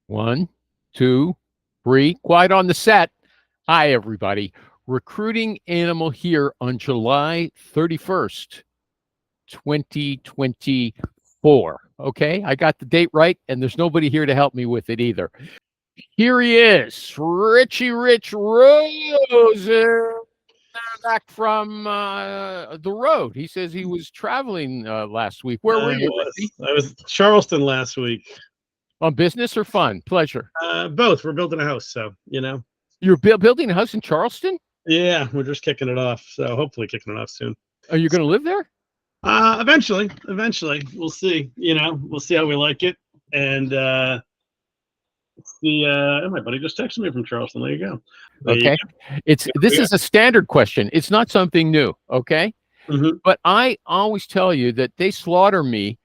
One, two, three. Quiet on the set. Hi, everybody. Recruiting Animal here on July 31st, 2024. Okay, I got the date right, and there's nobody here to help me with it either. Here he is, Richie Rich Rose, back from the road. He says he was traveling last week. Where were you, Richie? I was Charleston last week. On business or fun? Pleasure. Both. We're building a house, so You're building a house in Charleston? Yeah, we're just kicking it off. So hopefully kicking it off soon. Are you going to live there? Eventually, we'll see. We'll see how we like it. And my buddy just texted me from Charleston. There you go. Okay. This is a standard question. It's not something new. Okay. Mm-hmm. But I always tell you that they slaughter me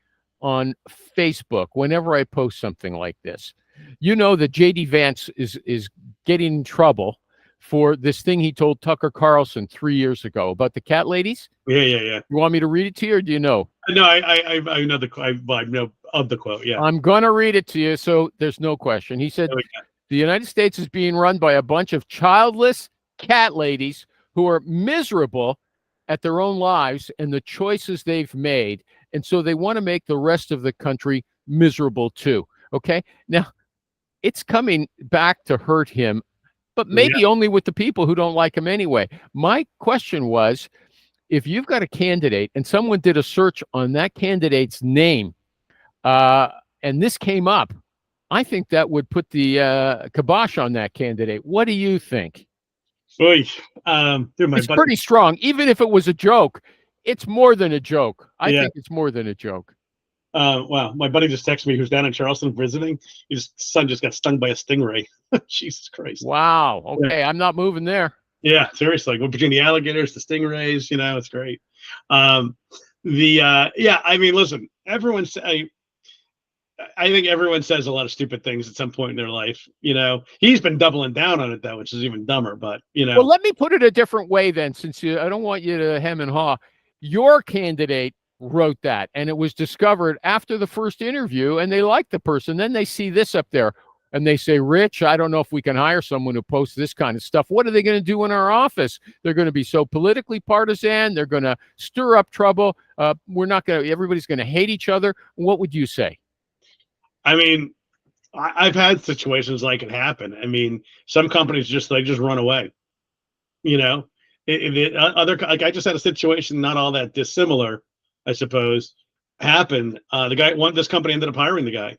on Facebook whenever I post something like this. You know that JD Vance is getting in trouble for this thing he told Tucker Carlson 3 years ago about the cat ladies. Yeah. You want me to read it to you, or do you know? No, I know I know of the quote. Yeah, I'm gonna read it to you, so there's no question. He said, "The United States is being run by a bunch of childless cat ladies who are miserable at their own lives and the choices they've made, and so they want to make the rest of the country miserable too." Okay, now it's coming back to hurt him, but maybe only with the people who don't like him anyway. My question was, if you've got a candidate and someone did a search on that candidate's name, and this came up, I think that would put the kibosh on that candidate. What do you think? It's pretty strong. Even if it was a joke, it's more than a joke. I think it's more than a joke. Wow, my buddy just texted me, who's down in Charleston visiting. His son just got stung by a stingray. Jesus Christ. Wow. Okay, I'm not moving there. Yeah, seriously. Between the alligators, the stingrays, it's great. I mean, listen, I think everyone says a lot of stupid things at some point in their life. He's been doubling down on it, though, which is even dumber. But, Well, let me put it a different way then, since I don't want you to hem and haw. Your candidate wrote that, and it was discovered after the first interview, and they liked the person. Then they see this up there, and they say, "Rich, I don't know if we can hire someone who posts this kind of stuff. What are they going to do in our office? They're going to be so politically partisan. They're going to stir up trouble. Everybody's going to hate each other." What would you say? I mean, I've had situations like it happen. I mean, some companies just run away. I just had a situation not all that dissimilar, I suppose, happened. This company ended up hiring the guy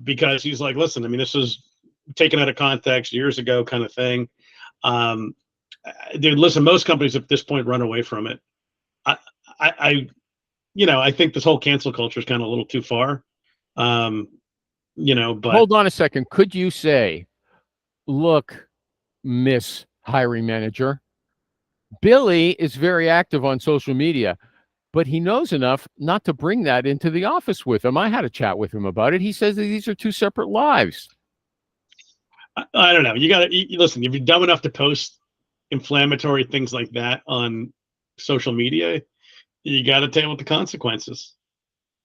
because he's like, "Listen, I mean, this was taken out of context years ago, kind of thing." Dude, listen, most companies at this point run away from it. I think this whole cancel culture is kind of a little too far. But hold on a second. Could you say, "Look, Miss Hiring Manager, Billy is very active on social media, but he knows enough not to bring that into the office with him. I had a chat with him about it. He says that these are two separate lives." I don't know. You got to listen. If you're dumb enough to post inflammatory things like that on social media, you got to deal with the consequences.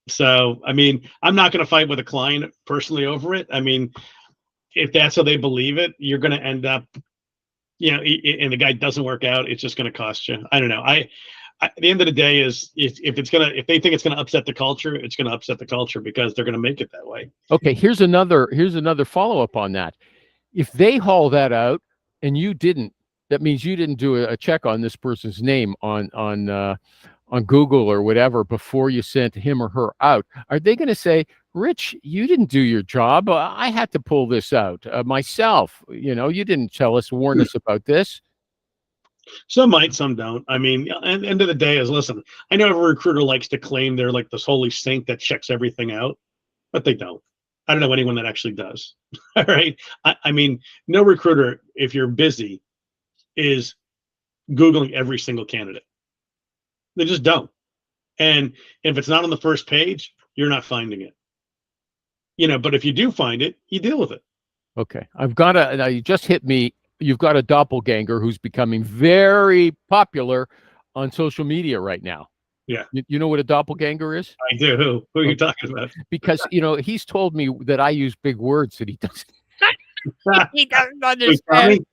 So, I mean, I'm not going to fight with a client personally over it. I mean, if that's how they believe it, you're going to end up, and the guy doesn't work out, it's just going to cost you. I don't know. At the end of the day is if they think it's going to upset the culture, it's going to upset the culture because they're going to make it that way. Okay. Here's another follow-up on that. If they haul that out and you didn't, that means you didn't do a check on this person's name on Google or whatever before you sent him or her out. Are they going to say, "Rich, you didn't do your job. I had to pull this out myself. You didn't warn us about this"? Some might, some don't. I mean, at the end of the day is, listen, I know every recruiter likes to claim they're like this holy saint that checks everything out, but they don't. I don't know anyone that actually does. All right. I mean, no recruiter, if you're busy, is Googling every single candidate. They just don't. And if it's not on the first page, you're not finding it. But if you do find it, you deal with it. Okay. Now you just hit me. You've got a doppelganger who's becoming very popular on social media right now. Yeah. You know what a doppelganger is? I do. Who are you talking about? Because he's told me that I use big words that he doesn't. He doesn't Wait, understand.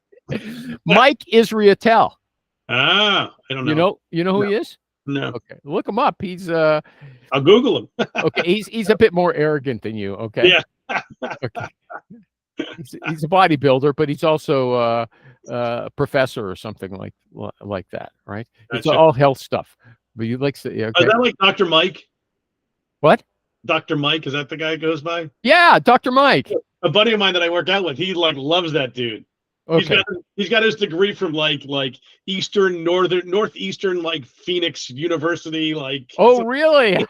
Mike Israetel. Ah, I don't know. You know who he is? No. Okay, look him up. He's I'll Google him. okay. He's a bit more arrogant than you. Okay. Yeah. Okay. He's a bodybuilder, but he's also a professor or something like that, right? It's Gotcha. all health stuff. But you like to, okay. Is that like Dr. Mike? What? Dr. Mike, is that the guy who goes by? Yeah, Dr. Mike. A buddy of mine that I work out with, he like loves that dude. Okay. He's got his degree from like northeastern like Phoenix University. Like, oh, really?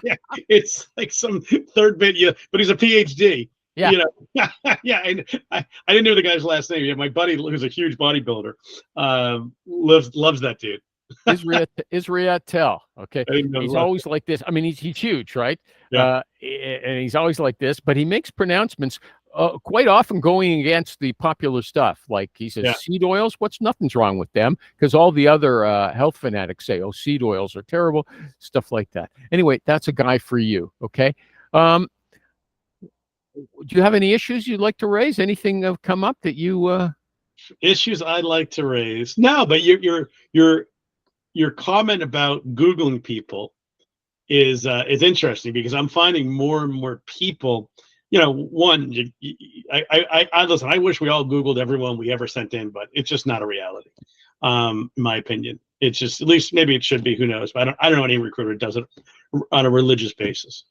Yeah, it's like some third bit, but he's a PhD. Yeah. Yeah. And I didn't know the guy's last name. Yeah, my buddy, who's a huge bodybuilder, loves that dude. Israetel. Okay. He's always like this. I mean, he's huge, right? Yeah. And he's always like this, but he makes pronouncements quite often going against the popular stuff. Like he says, seed oils, nothing's wrong with them, because all the other health fanatics say, oh, seed oils are terrible, stuff like that. Anyway, that's a guy for you. Okay. Do you have any issues you'd like to raise? Anything have come up that you issues I'd like to raise? No, but your comment about Googling people is interesting, because I'm finding more and more people. One, I listen. I wish we all Googled everyone we ever sent in, but it's just not a reality. In my opinion, it's just, at least maybe it should be. Who knows? But I don't know any recruiter that does it on a religious basis.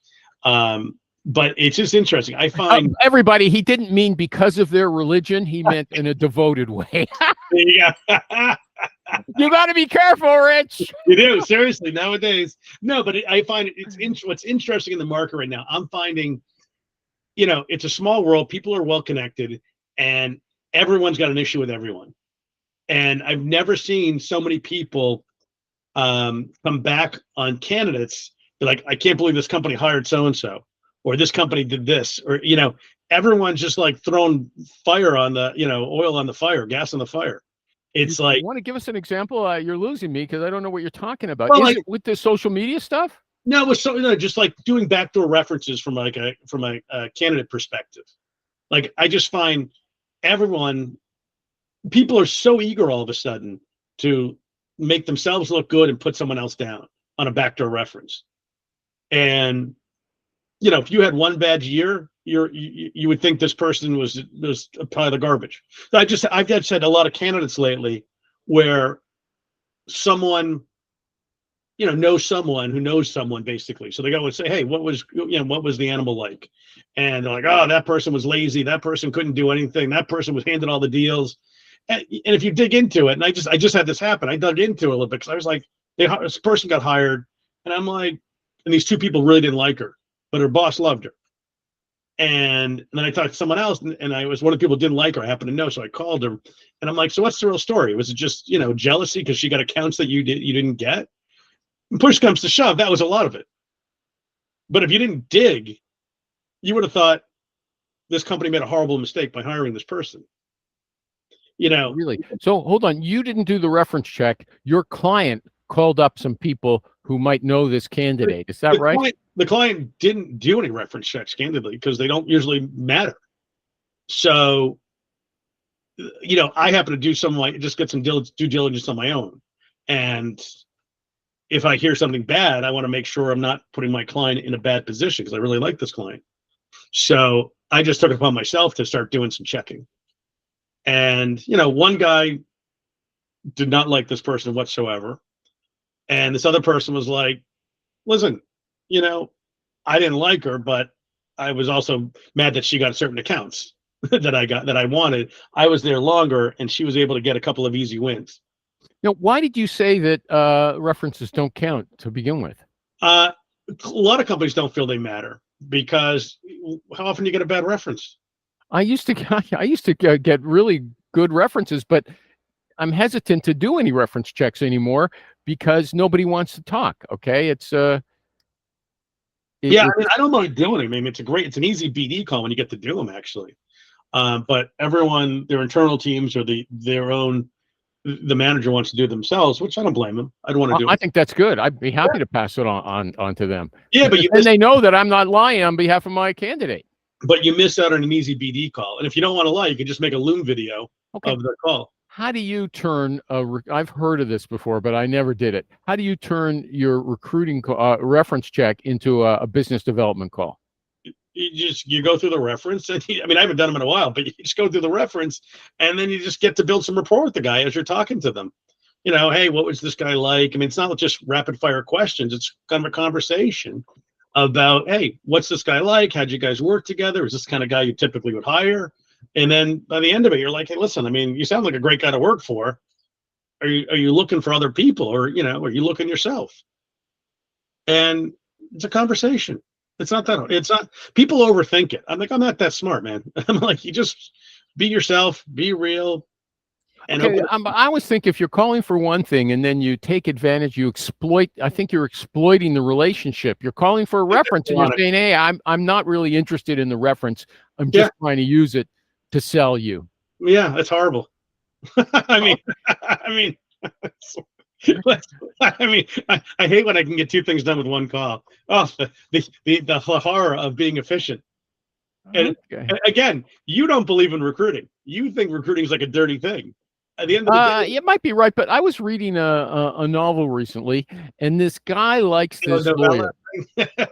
But it's just interesting. I find everybody. He didn't mean because of their religion. He meant in a devoted way. Yeah. You got to be careful, Rich. You do, seriously, nowadays. No, but I find what's interesting in the market right now. I'm finding, it's a small world. People are well connected, and everyone's got an issue with everyone. And I've never seen so many people come back on candidates. They're like, I can't believe this company hired so and so, or this company did this, or everyone's just like throwing fire on the, oil on the fire, gas on the fire. It's like, you want to give us an example? You're losing me because I don't know what you're talking about. Well, Is it with the social media stuff? No, it was just like doing backdoor references from a candidate perspective. Like, I just find people are so eager all of a sudden to make themselves look good and put someone else down on a backdoor reference. And if you had one bad year, you would think this person was a pile of garbage. I've just had a lot of candidates lately where someone, knows someone who knows someone, basically. So they go and say, hey, what was the animal like? And they're like, oh, that person was lazy. That person couldn't do anything. That person was handed all the deals. And if you dig into it, and I just had this happen. I dug into it a little bit, because I was like, this person got hired, and I'm like, and these two people really didn't like her, but her boss loved her. And then I talked to someone else, and I was one of the people who didn't like her. I happened to know, so I called her, and I'm like, so what's the real story? Was it just, jealousy because she got accounts that you didn't get? And push comes to shove, that was a lot of it. But if you didn't dig, you would have thought this company made a horrible mistake by hiring this person. Really? So hold on, you didn't do the reference check. Your client called up some people who might know this candidate. Is that right? The client didn't do any reference checks, candidly, because they don't usually matter. So, I happen to do just get some due diligence on my own. And if I hear something bad, I want to make sure I'm not putting my client in a bad position, because I really like this client. So I just took it upon myself to start doing some checking. And, one guy did not like this person whatsoever. And this other person was like, listen, I didn't like her, but I was also mad that she got certain accounts that I wanted. I was there longer, and she was able to get a couple of easy wins. Now, why did you say that references don't count to begin with? A lot of companies don't feel they matter, because how often do you get a bad reference? I used to get really good references, but I'm hesitant to do any reference checks anymore because nobody wants to talk. Okay, it's I don't mind doing it. I mean, it's an easy BD call when you get to do them, actually. But everyone, their internal teams or their own the manager wants to do themselves, which I don't blame him. I'd want to do I it. think that's good. I'd be happy to pass it on to them. Yeah, but and they know that I'm not lying on behalf of my candidate. But you miss out on an easy BD call. And if you don't want to lie, you can just make a Loom video of the call. How do you turn I've heard of this before, but I never did it. How do you turn your recruiting reference check into a business development call? You go through the reference, and I mean, I haven't done them in a while, but you just go through the reference, and then you just get to build some rapport with the guy as you're talking to them. You know, hey, what was this guy like? I mean, it's not just rapid fire questions. It's kind of a conversation about, hey, what's this guy like? How'd you guys work together? Is this the kind of guy you typically would hire? And then by the end of it, you're like, hey, listen, I mean, you sound like a great guy to work for. Are you looking for other people, or, you know, are you looking yourself? And it's a conversation. It's not people overthink it. I'm like, I'm not that smart, man. I'm like, you just be yourself, be real. And okay, I always think if you're calling for one thing and then you take advantage, you exploit. I think you're exploiting the relationship. You're calling for a reference, and you're saying, "Hey, I'm not really interested in the reference. I'm just trying to use it to sell you." Yeah, that's horrible. I mean, I hate when I can get two things done with one call. Oh, the horror of being efficient. And again, you don't believe in recruiting. You think recruiting is like a dirty thing. At the end of the day, you might be right, but I was reading a novel recently, and this guy likes this lawyer.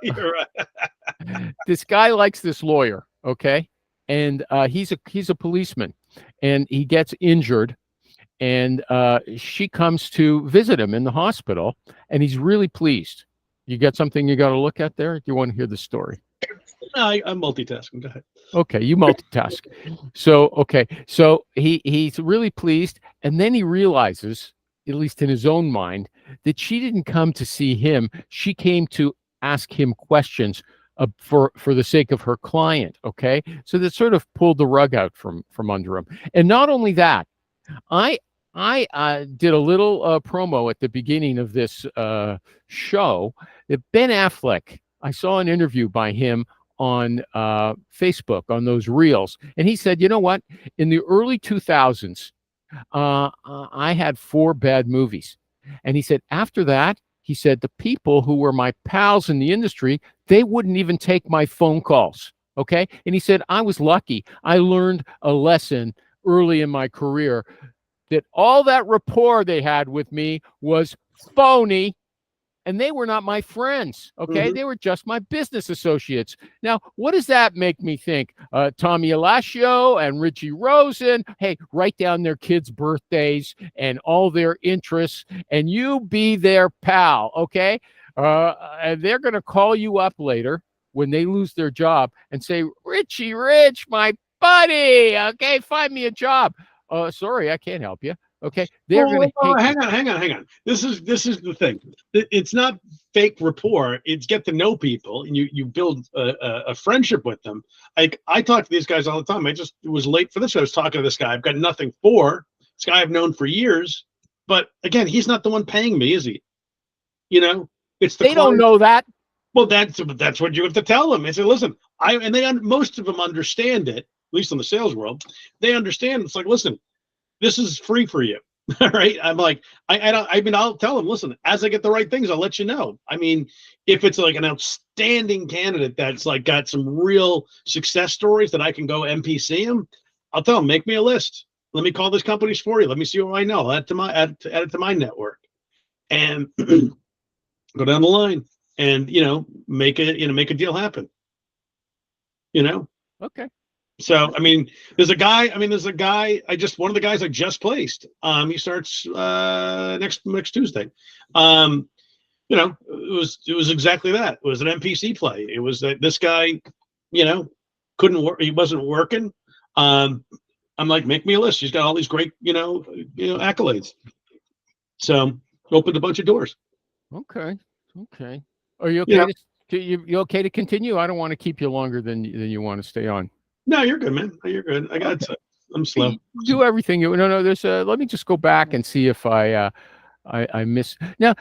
You're right. This guy likes this lawyer, okay, and he's a policeman, and he gets injured, and she comes to visit him in the hospital, and he's really pleased. You got something you got to look at there? Do you want to hear the story? I'm multitasking. Go ahead. Okay, you multitask. So he's really pleased, and then he realizes, at least in his own mind, that she didn't come to see him. She came to ask him questions for the sake of her client. Okay, so that sort of pulled the rug out from under him. And not only that, I did a little promo at the beginning of this show that Ben Affleck. I saw an interview by him on Facebook on those reels, and he said, you know what, in the early 2000s I had 4 bad movies, and he said after that, he said, the people who were my pals in the industry, they wouldn't even take my phone calls. Okay, and he said, I was lucky. I learned a lesson early in my career that all that rapport they had with me was phony. And they were not my friends, okay? Mm-hmm. They were just my business associates. Now, what does that make me think? Tommy Elascio and Richie Rosen, hey, write down their kids' birthdays and all their interests, and you be their pal, okay? And they're going to call you up later when they lose their job and say, Richie Rich, my buddy, okay, find me a job. Sorry, I can't help you. Okay, they're going to hang on. This is the thing. It's not fake rapport. It's get to know people, and you build a friendship with them. Like, I talk to these guys all the time. It was late for this. I was talking to this guy. I've got nothing for this guy I've known for years. But again, he's not the one paying me, is he? You know, it's they don't know that. Well, that's what you have to tell them. They say, listen, most of them understand it. At least in the sales world, they understand. It's like, listen, this is free for you. All right. I'm like, I'll tell them, listen, as I get the right things, I'll let you know. I mean, if it's like an outstanding candidate that's like got some real success stories that I can go MPC them, I'll tell them, make me a list. Let me call these companies for you. Let me see what I know. I'll add it to my network, and go down the line, and make a deal happen. Okay. So, I mean, there's a guy, one of the guys I just placed. He starts next Tuesday. It was exactly that. It was an MPC play. It was that this guy, couldn't work. He wasn't working. I'm like, make me a list. He's got all these great, accolades. So opened a bunch of doors. Okay. Are you okay? You okay to continue? I don't want to keep you longer than you want to stay on. No, you're good, man. You're good. I'm slow. Do everything. No. There's let me just go back and see if I miss. Now,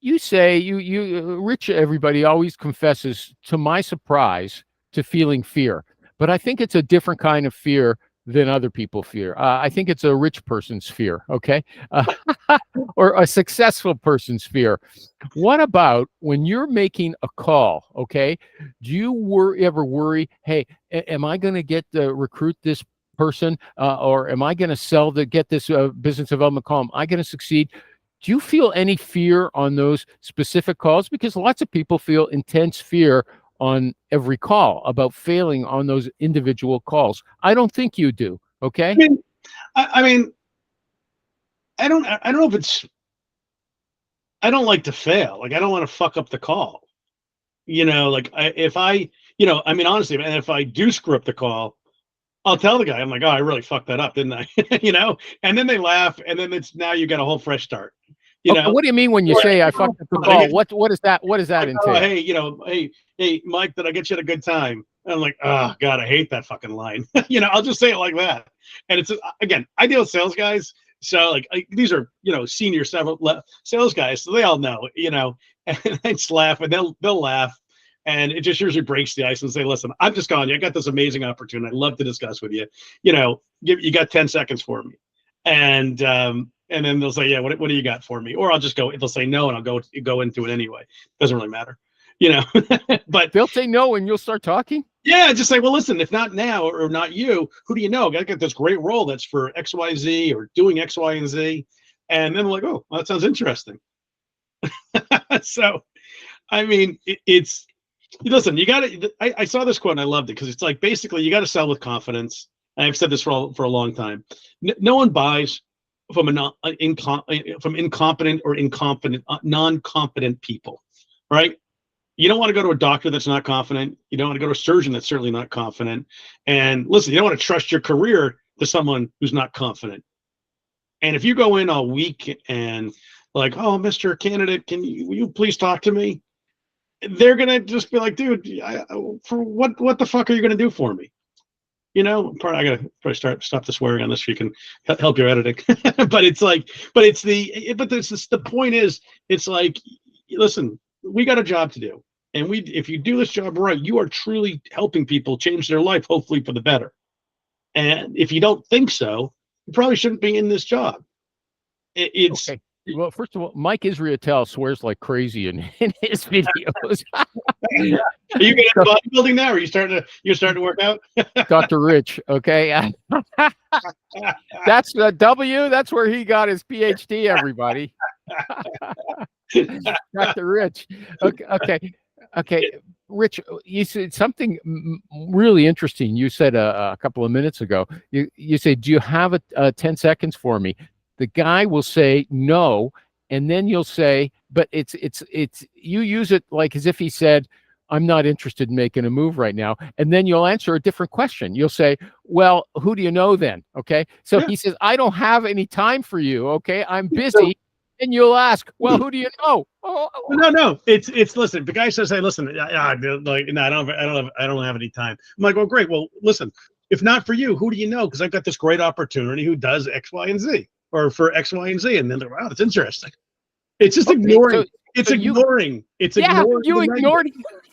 you say Rich, everybody always confesses, to my surprise, to feeling fear. But I think it's a different kind of fear than other people fear. I think it's a rich person's fear, okay? Or a successful person's fear. What about when you're making a call, okay? Do you ever worry, hey, am I going to get to recruit this person, or am I going to get this business development call? Am I going to succeed? Do you feel any fear on those specific calls? Because lots of people feel intense fear on every call about failing on those individual calls. I don't think you do. Okay. I mean, I don't know if it's, I don't like to fail. Like, I don't want to fuck up the call. Like I mean, honestly, and if I do screw up the call, I'll tell the guy, I'm like, oh, I really fucked that up, didn't I? And then they laugh, and then now you got a whole fresh start. What do you mean when you say I fucked up the call? What is that? What does that entail? Hey, Mike, did I get you at a good time? And I'm like, oh God, I hate that fucking line. I'll just say it like that. And it's, again, I deal with sales guys, so like these are senior sales guys, so they all know, and I just laugh, and they'll laugh, and it just usually breaks the ice and say, listen, I'm just calling you. I got this amazing opportunity. I'd love to discuss with you. You got 10 seconds for me, and then they'll say, yeah, what do you got for me? Or I'll just go, they'll say no, and I'll go into it anyway. Doesn't really matter, but they'll say no and you'll start talking. Yeah. Just say, well, listen, if not now or not you, who do you know? I got this great role that's for X, Y, Z or doing X, Y, and Z. And then like, oh, well, that sounds interesting. So, I mean, listen, you got to, I saw this quote and I loved it because it's like, basically you got to sell with confidence. I've said this for a long time. No one buys from incompetent or non-competent people, right? You don't want to go to a doctor that's not confident. You don't want to go to a surgeon that's certainly not confident. And listen, you don't want to trust your career to someone who's not confident. And if you go in all weak and like, oh, Mr. Candidate, will you please talk to me? They're going to just be like, dude, for what the fuck are you going to do for me? I gotta probably stop the swearing on this so you can help your editing. but the point is, it's like, listen, we got a job to do, and if you do this job right, you are truly helping people change their life, hopefully for the better. And if you don't think so, you probably shouldn't be in this job. It's okay. Well, first of all, Mike Israetel swears like crazy in his videos. Are you getting into bodybuilding now? Or you're starting to work out? Dr. Rich, okay. That's the W. That's where he got his PhD, everybody. Dr. Rich. Okay. Rich, you said something really interesting. You said a couple of minutes ago, you said, do you have 10 seconds for me? The guy will say no, and then you'll say, but it's you use it like as if he said, I'm not interested in making a move right now. And then you'll answer a different question. You'll say, well, who do you know then? Okay. So yeah. He says, I don't have any time for you. Okay. I'm busy. And you'll ask, well, who do you know? No. It's listen, the guy says, hey, listen, no, I don't have any time. I'm like, well, great. Well, listen, if not for you, who do you know? Because I've got this great opportunity who does X, Y, and Z. Or for X, Y, and Z, and then they're, wow, that's interesting. It's just ignoring. Ignoring.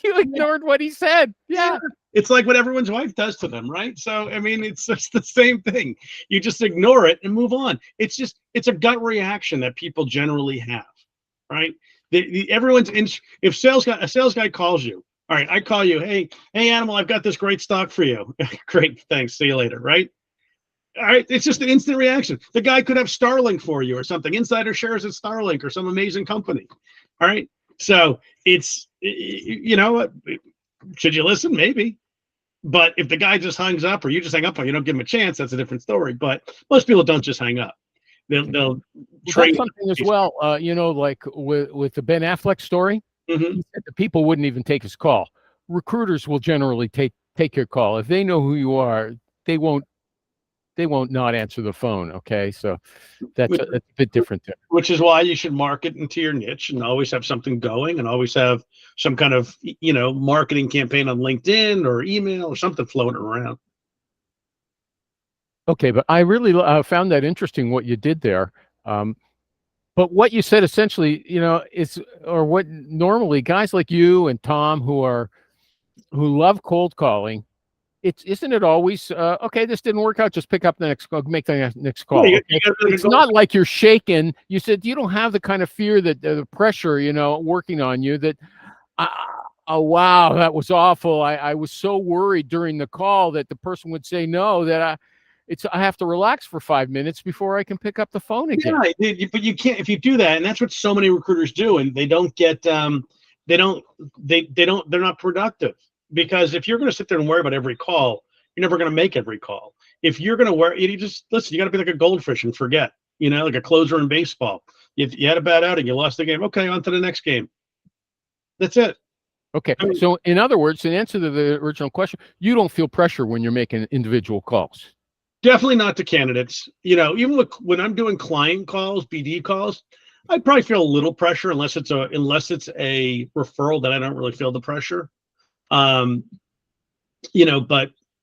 You ignored what he said. Yeah. It's like what everyone's wife does to them, right? So I mean, it's just the same thing. You just ignore it and move on. It's a gut reaction that people generally have, right? If a sales guy calls you, all right, I call you, hey, Animal, I've got this great stock for you. Great, thanks. See you later, right? All right, it's just an instant reaction. The guy could have Starlink for you or something. Insider shares at Starlink or some amazing company. All right, so it's, should you listen? Maybe. But if the guy just hangs up or you just hang up or you don't give him a chance, that's a different story. But most people don't just hang up. They'll train something as well. Like with the Ben Affleck story, mm-hmm. The people wouldn't even take his call. Recruiters will generally take your call. If they know who you are, they won't not answer the phone. Okay. So that's a bit different there. Which is why you should market into your niche and always have something going and always have some kind of, marketing campaign on LinkedIn or email or something floating around. Okay. But I really found that interesting what you did there. But what you said essentially, is, or what normally guys like you and Tom who love cold calling, isn't it always okay? This didn't work out. Just pick up the next call, make the next call. Well, Okay? It's not like you're shaken. You said you don't have the kind of fear that the pressure, working on you. That oh wow, that was awful. I was so worried during the call that the person would say no. That I have to relax for 5 minutes before I can pick up the phone again. Yeah, but you can't if you do that, and that's what so many recruiters do, and they don't get they're not productive. Because if you're going to sit there and worry about every call, you're never going to make every call. If you're going to worry, you just listen. You got to be like a goldfish and forget. Like a closer in baseball. If you had a bad outing, you lost the game. Okay, on to the next game. That's it. Okay. So, in other words, in answer to the original question, you don't feel pressure when you're making individual calls. Definitely not to candidates. Even when I'm doing client calls, BD calls, I probably feel a little pressure unless it's a referral that I don't really feel the pressure. But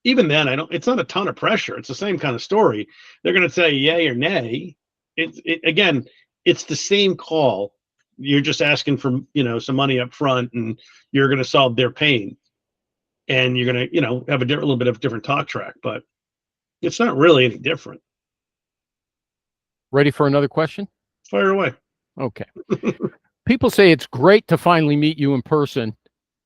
even then it's not a ton of pressure. It's the same kind of story. They're going to say yay or nay. Again, it's the same call. You're just asking for, some money up front, and you're going to solve their pain, and you're going to, have a little bit of a different talk track, but it's not really any different. Ready for another question? Fire away. Okay. People say it's great to finally meet you in person.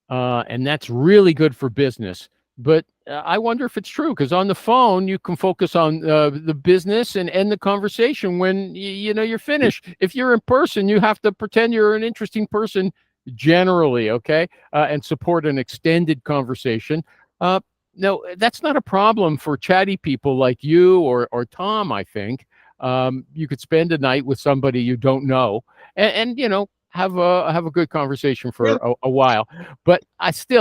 And that's really good for business. But I wonder if it's true, because on the phone, you can focus on the business and end the conversation when, you're finished. If you're in person, you have to pretend you're an interesting person generally, okay, and support an extended conversation. No, that's not a problem for chatty people like you or Tom, I think. You could spend a night with somebody you don't know and have a good conversation for a while. But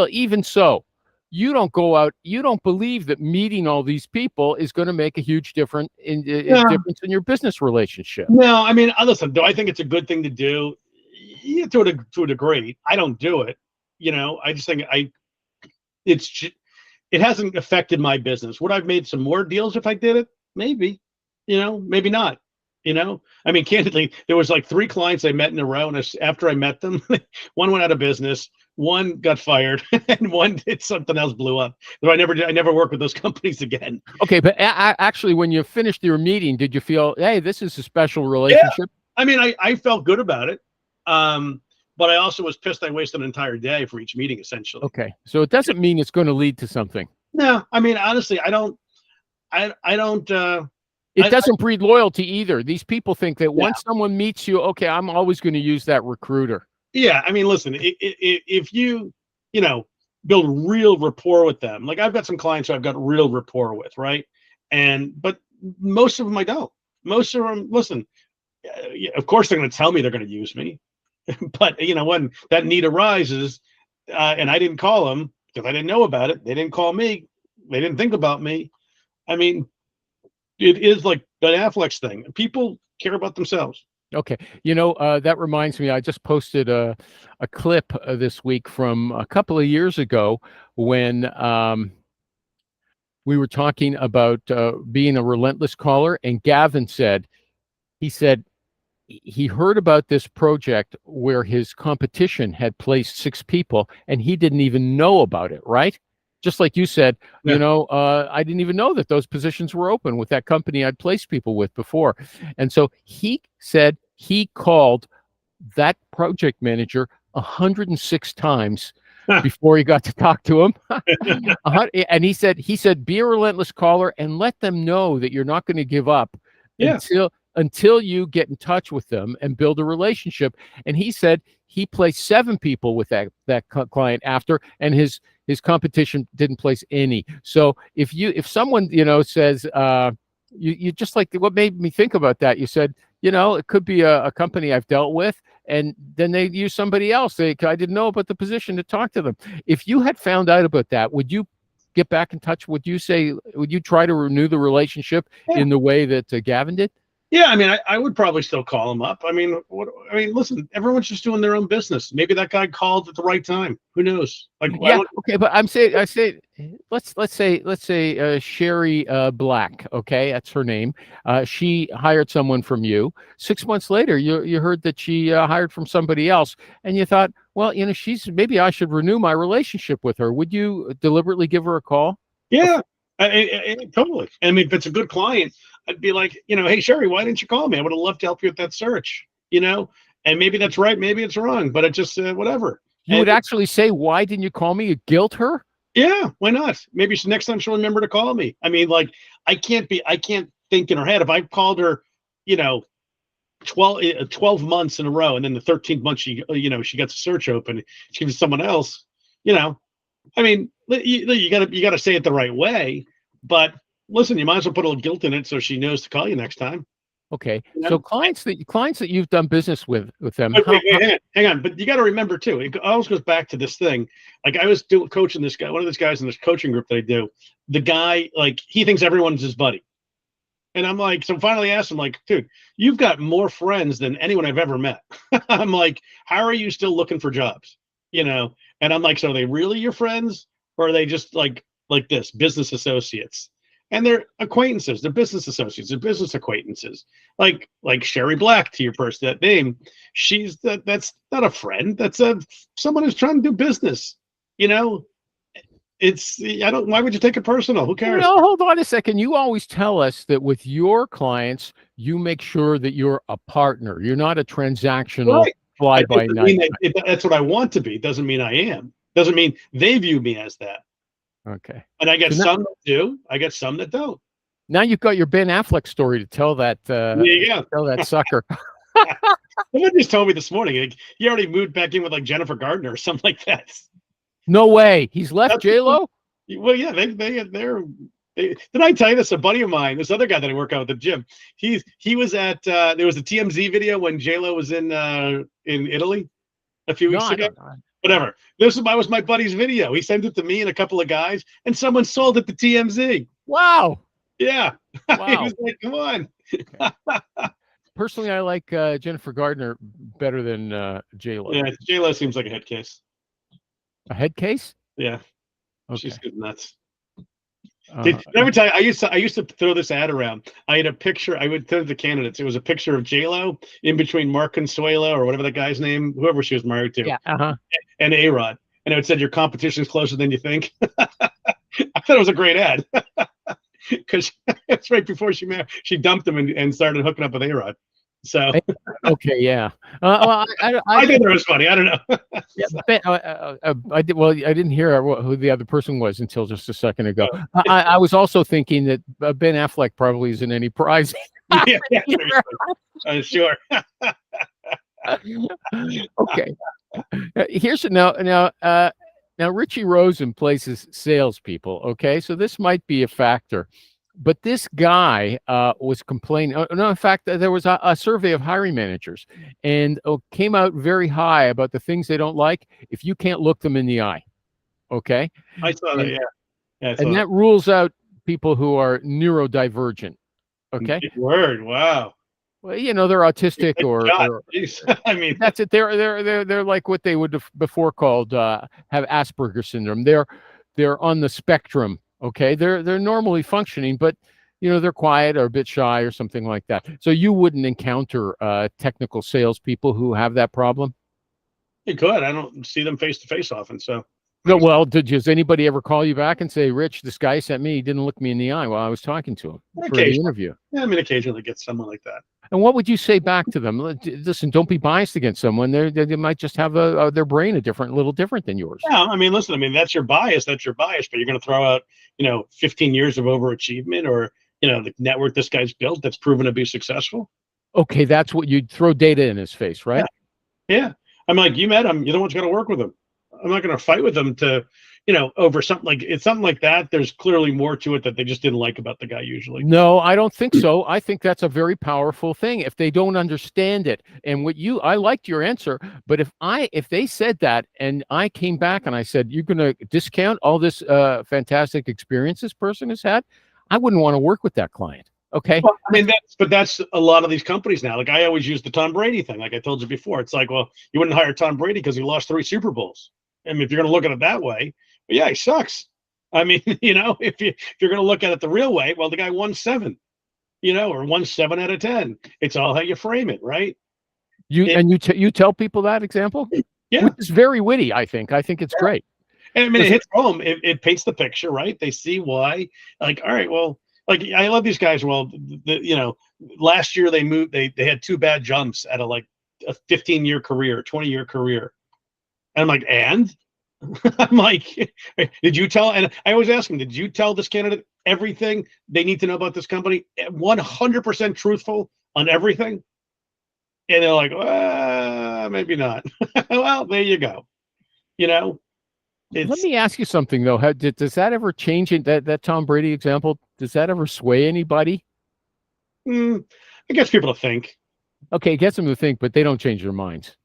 even so, you don't go out, you don't believe that meeting all these people is going to make a huge difference in your business relationship. No, I mean, listen, do I think it's a good thing to do? Yeah, to a degree. I don't do it. I just think it hasn't affected my business. Would I have made some more deals if I did it? Maybe, maybe not. I mean, candidly, there was like 3 clients I met in a row, and after I met them, one went out of business, one got fired, and one did something else, blew up. So I never worked with those companies again. Okay, but actually, when you finished your meeting, did you feel, hey, this is a special relationship? Yeah. I mean, I felt good about it, but I also was pissed I wasted an entire day for each meeting, essentially. Okay, so it doesn't mean it's going to lead to something. No, I mean, honestly, I don't. It doesn't breed loyalty either. These people think that once someone meets you, okay, I'm always going to use that recruiter. Yeah, I mean, listen, if you, build real rapport with them, like I've got some clients who I've got real rapport with, right? But most of them I don't. Most of them, listen, of course they're going to tell me they're going to use me, but when that need arises, and I didn't call them because I didn't know about it, they didn't call me, they didn't think about me. I mean, it is like Ben Affleck's thing. People care about themselves. Okay. That reminds me, I just posted a clip this week from a couple of years ago when we were talking about being a relentless caller. And Gavin said he heard about this project where his competition had placed 6 people and he didn't even know about it, right? Just like you said, I didn't even know that those positions were open with that company I'd placed people with before. And so he said he called that project manager 106 times before he got to talk to him. And he said, be a relentless caller and let them know that you're not going to give up until you get in touch with them and build a relationship. And he said he placed 7 people with that client after, and his competition didn't place any. So if someone, says, you just like what made me think about that, you said, it could be a company I've dealt with, and then they use somebody else. I didn't know about the position to talk to them. If you had found out about that, would you get back in touch? Would you try to renew the relationship in the way that Gavin did? Yeah, I mean, I would probably still call him up. I mean, listen, everyone's just doing their own business. Maybe that guy called at the right time. Who knows? Okay, but I say, let's say Sherry Black. Okay, that's her name. She hired someone from you. 6 months later, you heard that she hired from somebody else, and you thought, well, maybe I should renew my relationship with her. Would you deliberately give her a call? Yeah, totally. I mean, if it's a good client, I'd be like, hey, Sherry, why didn't you call me? I would have loved to help you with that search, and maybe that's right, maybe it's wrong, but it just, whatever. You would actually say, why didn't you call me? You guilt her? Yeah, why not? Maybe next time she'll remember to call me. I mean, like, I can't think in her head. If I called her, 12 months in a row, and then the 13th month she gets a search open, she gives someone else, I mean, you gotta say it the right way, but listen, you might as well put a little guilt in it so she knows to call you next time. Okay. So clients that you've done business with them. Hang on. But you got to remember too, it always goes back to this thing. Like I was coaching this guy, one of those guys in this coaching group that I do. The guy, like, he thinks everyone's his buddy. And I'm like, so finally asked him, like, dude, you've got more friends than anyone I've ever met. I'm like, how are you still looking for jobs? And I'm like, so are they really your friends, or are they just like this, business associates? And they're acquaintances, they're business associates, they're business acquaintances. Like Sherry Black, to your person, that name, that's not a friend. That's someone who's trying to do business. Why would you take it personal? Who cares? No, hold on a second. You always tell us that with your clients, you make sure that you're a partner. You're not a transactional fly-by-night. That's what I want to be. It doesn't mean I am. Doesn't mean they view me as that. Okay. And I get some that do. I get some that don't. Now you've got your Ben Affleck story to tell that. Tell that sucker. Someone just told me this morning, like, he already moved back in with like Jennifer Gardner or something like that. No way. He's left J-Lo? Well, yeah, they're. Did I tell you this? A buddy of mine, this other guy that I work out at the gym, he was at there was a TMZ video when J-Lo was in Italy a few weeks ago. Whatever. This was my buddy's video. He sent it to me and a couple of guys, and someone sold it to TMZ. Wow. Yeah. Wow. He was like, come on. Okay. Personally, I like Jennifer Gardner better than J-Lo. Yeah, J-Lo seems like a head case. A head case? Yeah. Okay. She's good nuts. Did I ever tell you, I used to throw this ad around. I had a picture, I would send the candidates. It was a picture of J-Lo in between Mark Consuelo, or whatever that guy's name, whoever she was married to. Yeah. And A-Rod. And it said, your competition is closer than you think. I thought it was a great ad. Because it's right before she dumped him and started hooking up with A-Rod. So okay, yeah. Well, I think it was funny. I don't know. I did. Well, I didn't hear who the other person was until just a second ago. I was also thinking that Ben Affleck probably isn't any prize. Sure. Okay. Here's now. Richie Rosen places salespeople. Okay, so this might be a factor. But this guy was complaining. No, in fact, there was a survey of hiring managers, and came out very high about the things they don't like if you can't look them in the eye. Okay? I saw that, yeah. And that rules out people who are neurodivergent. Okay? Big word, wow. Well, they're autistic or I mean, that's it. They're like what they would have before called have Asperger's syndrome. They're on the spectrum. Okay, they're normally functioning, but they're quiet or a bit shy or something like that. So you wouldn't encounter technical salespeople who have that problem? You could. I don't see them face to face often. So no. Well, does anybody ever call you back and say, "Rich, this guy sent me. He didn't look me in the eye while I was talking to him for the interview"? Yeah, I mean, occasionally get someone like that. And what would you say back to them? Listen, don't be biased against someone. They might just have their brain little different than yours. Yeah, I mean, listen, that's your bias. That's your bias. But you're going to throw out, 15 years of overachievement, or, the network this guy's built that's proven to be successful. Okay, that's what you'd throw data in his face, right? Yeah. I'm like, you met him. You're the one's going to work with him. I'm not going to fight with them to, over something like that. There's clearly more to it that they just didn't like about the guy usually. No, I don't think so. I think that's a very powerful thing if they don't understand it. And I liked your answer, but if they said that and I came back and I said, you're going to discount all this fantastic experience this person has had, I wouldn't want to work with that client. Okay. Well, I mean, that's a lot of these companies now. Like I always use the Tom Brady thing. Like I told you before, it's like, well, you wouldn't hire Tom Brady because he lost 3 Super Bowls. I mean, if you're going to look at it that way, yeah, he sucks. I mean, if you're going to look at it the real way, well, the guy won 7, or won 7 out of 10. It's all how you frame it, right? You tell people that example, yeah, which is very witty. I think it's great. And I mean, it hits home. It paints the picture, right? They see why. Like, all right, well, like I love these guys. Well, last year they moved. They had 2 bad jumps at a 15-year career, 20-year career. And I'm like, and I'm like, did you tell? And I always ask them, did you tell this candidate everything they need to know about this company? 100% truthful on everything? And they're like, maybe not. Well, there you go. Let me ask you something though. Does that ever change it? That Tom Brady example, does that ever sway anybody? It gets people to think. Okay, it gets them to think, but they don't change their minds.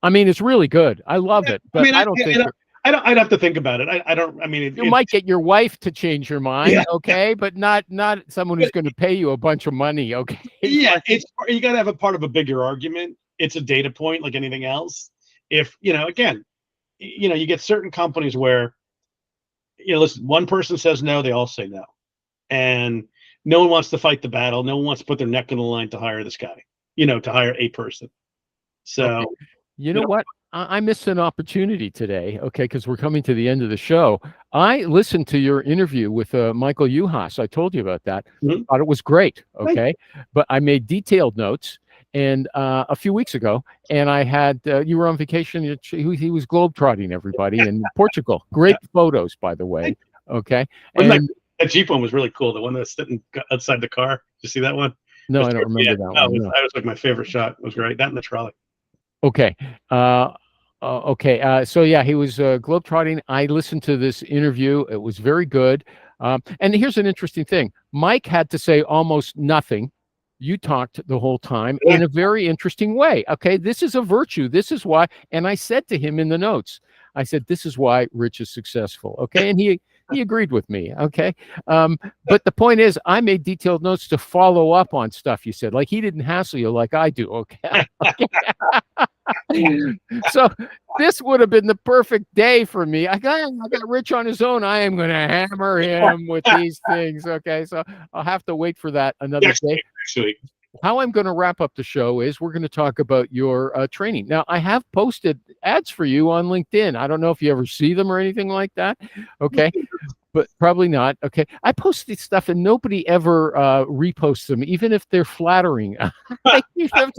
I mean, it's really good. I love it, but I don't think. I'd have to think about it. I don't. I mean, you might get your wife to change your mind, okay, but not someone who's going to pay you a bunch of money, okay? Yeah, you got to have a part of a bigger argument. It's a data point like anything else. If again, you get certain companies where, listen, one person says no, they all say no, and no one wants to fight the battle. No one wants to put their neck on the line to hire this guy, to hire a person. So, okay. You know what? I missed an opportunity today, okay, because we're coming to the end of the show. I listened to your interview with Michael Uhas. I told you about that. Mm-hmm. Thought it was great, okay? But I made detailed notes and a few weeks ago, and I had you were on vacation. He was globetrotting everybody in Portugal. Great photos, by the way, okay? And that Jeep one was really cool. The one that's sitting outside the car. Did you see that one? No, I don't remember that one. That was like my favorite shot. It was great. That and the trolley. Okay. So yeah, he was globetrotting. I listened to this interview. It was very good. And here's an interesting thing. Mike had to say almost nothing. You talked the whole time in a very interesting way. Okay. This is a virtue. This is why. And I said to him in the notes, I said, this is why Rich is successful. Okay. And he agreed with me. Okay. But the point is, I made detailed notes to follow up on stuff you said. Like he didn't hassle you like I do. Okay. So this would have been the perfect day for me. I got Rich on his own. I am going to hammer him with these things. Okay. So I'll have to wait for that another day. Next week. How I'm going to wrap up the show is we're going to talk about your training. Now, I have posted ads for you on LinkedIn. I don't know if you ever see them or anything like that. Okay. But probably not. Okay. I post this stuff and nobody ever reposts them, even if they're flattering. I'll repost.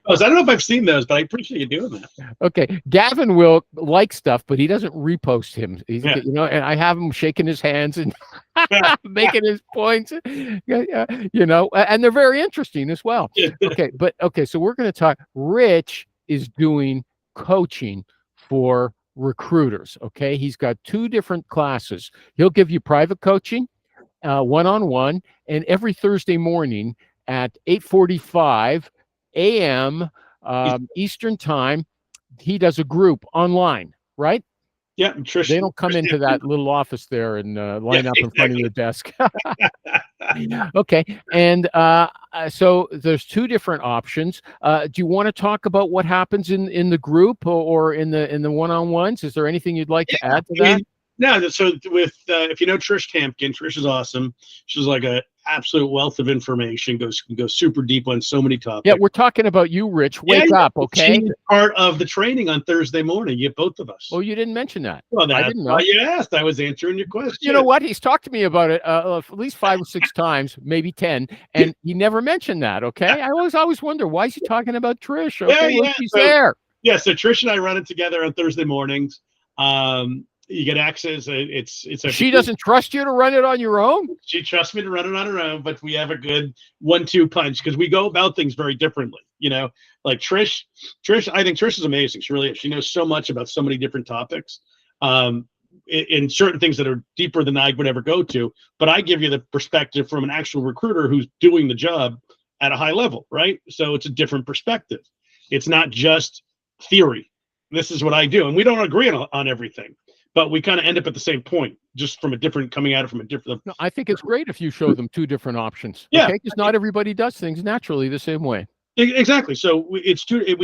I don't know if I've seen those, but I appreciate you doing that. Okay. Gavin will like stuff, but he doesn't repost him. He's, and I have him shaking his hands and making his points, and they're very interesting as well. Okay. So we're going to talk. Rich is doing coaching for recruiters. Okay. He's got 2 different classes. He'll give you private coaching, one-on-one, and every Thursday morning at 8:45 a.m. Eastern time, he does a group online, right? Yeah, Trish. They don't come into that little office there and line up in front of your desk. Okay. And so there's 2 different options. Do you want to talk about what happens in the group or in the one-on-ones? Is there anything you'd like to add to that? No. So with if you know Trish Tampkin, Trish is awesome. She's like a absolute wealth of information. Goes super deep on so many topics. Yeah, we're talking about you, Rich. Wake up, okay? She's part of the training on Thursday morning. You get both of us. Oh, you didn't mention that. Well, I didn't know. You asked. I was answering your question. You know what? He's talked to me about it at least 5 or 6 times, maybe 10, and he never mentioned that. Okay, I always wonder why is he talking about Trish? Okay, she's there. Yeah, so Trish and I run it together on Thursday mornings. You get access. She doesn't trust you to run it on your own. She trusts me to run it on her own, but we have a good 1-2 punch because we go about things very differently. Like Trish, I think Trish is amazing. She really is. She knows so much about so many different topics, in certain things that are deeper than I would ever go to. But I give you the perspective from an actual recruiter who's doing the job at a high level, right? So it's a different perspective. It's not just theory. This is what I do, and we don't agree on everything. But we kind of end up at the same point, just coming at it from a different. No, I think it's great if you show them 2 different options. Yeah, okay? Because not everybody does things naturally the same way. Exactly. So we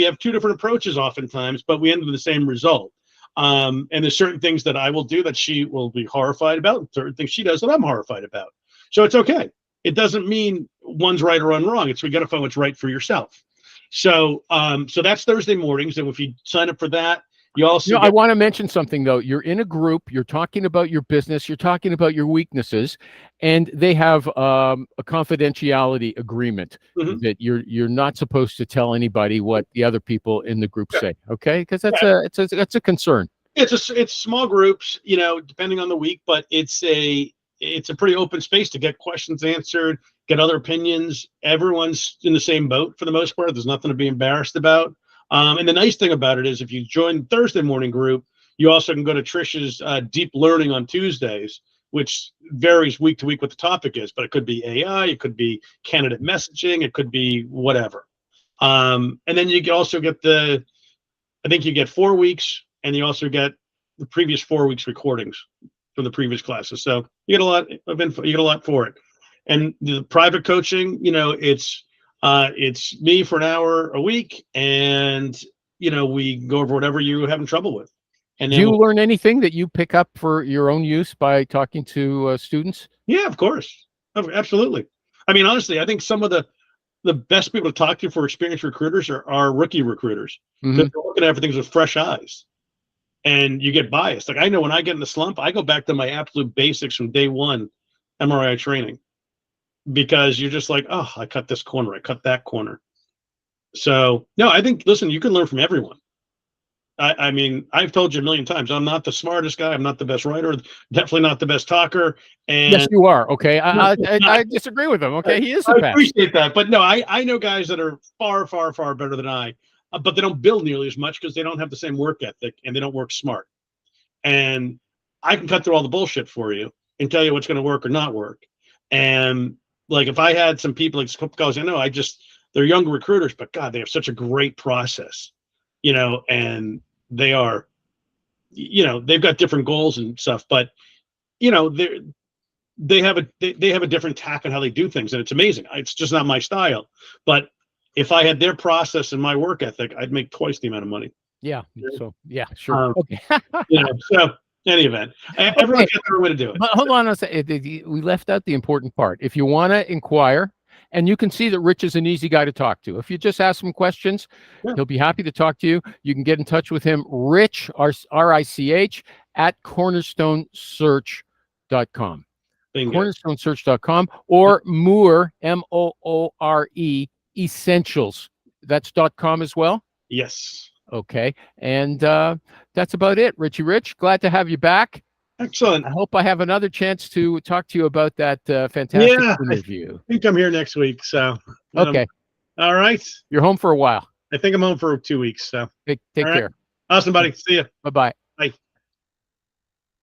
have 2 different approaches oftentimes, but we end with the same result. And there's certain things that I will do that she will be horrified about, and certain things she does that I'm horrified about. So it's okay. It doesn't mean one's right or one wrong. We got to find what's right for yourself. So that's Thursday mornings, and if you sign up for that. You also I want to mention something though. You're in a group, you're talking about your business, you're talking about your weaknesses, and they have a confidentiality agreement that you're not supposed to tell anybody what the other people in the group say. Okay, because that's a concern. It's small groups, depending on the week, but it's a pretty open space to get questions answered, get other opinions. Everyone's in the same boat for the most part. There's nothing to be embarrassed about. And the nice thing about it is if you join Thursday morning group, you also can go to Trish's Deep Learning on Tuesdays, which varies week to week what the topic is, but it could be AI, it could be candidate messaging, it could be whatever. And then you can also get I think you get 4 weeks, and you also get the previous 4 weeks recordings from the previous classes. So you get a lot of info, you get a lot for it. And the private coaching, it's me for an hour a week, and we go over whatever you're having trouble with. And then do you learn anything that you pick up for your own use by talking to students? Yeah, of course, absolutely. I mean, honestly, I think some of the best people to talk to for experienced recruiters are rookie recruiters. They're looking at everything with fresh eyes, and you get biased. Like I know when I get in the slump, I go back to my absolute basics from day one MRI training, because you're just like, oh, I cut this corner, I cut that corner. So no, I think, listen, you can learn from everyone. I mean, I've told you a million times, I'm not the smartest guy. I'm not the best writer, definitely not the best talker. And yes, you are. Okay. I disagree with him. Okay. He is the best. I appreciate that. But no, I know guys that are far, far, far better than I, but they don't build nearly as much because they don't have the same work ethic and they don't work smart. And I can cut through all the bullshit for you and tell you what's going to work or not work. And like, if I had some people, like guys I know, they're younger recruiters, but God, they have such a great process, and they are, they've got different goals and stuff, but they have a different tack on how they do things, and it's amazing. It's just not my style. But if I had their process and my work ethic, I'd make twice the amount of money. Yeah. So yeah, sure. Okay. So any event, everyone's got their way to do it. But hold on a second. We left out the important part. If you want to inquire, and you can see that Rich is an easy guy to talk to. If you just ask him questions, he'll be happy to talk to you. You can get in touch with him, Rich, R-I-C-H, at cornerstonesearch.com. Cornerstonesearch.com, or Moore, M-O-O-R-E, Essentials. That's .com as well? Yes. Okay. And that's about it, Richie Rich. Glad to have you back. Excellent. I hope I have another chance to talk to you about that fantastic interview. I think I'm here next week. So okay. All right. You're home for a while. I think I'm home for 2 weeks. So take care. Awesome, buddy. See you. Bye-bye. Bye.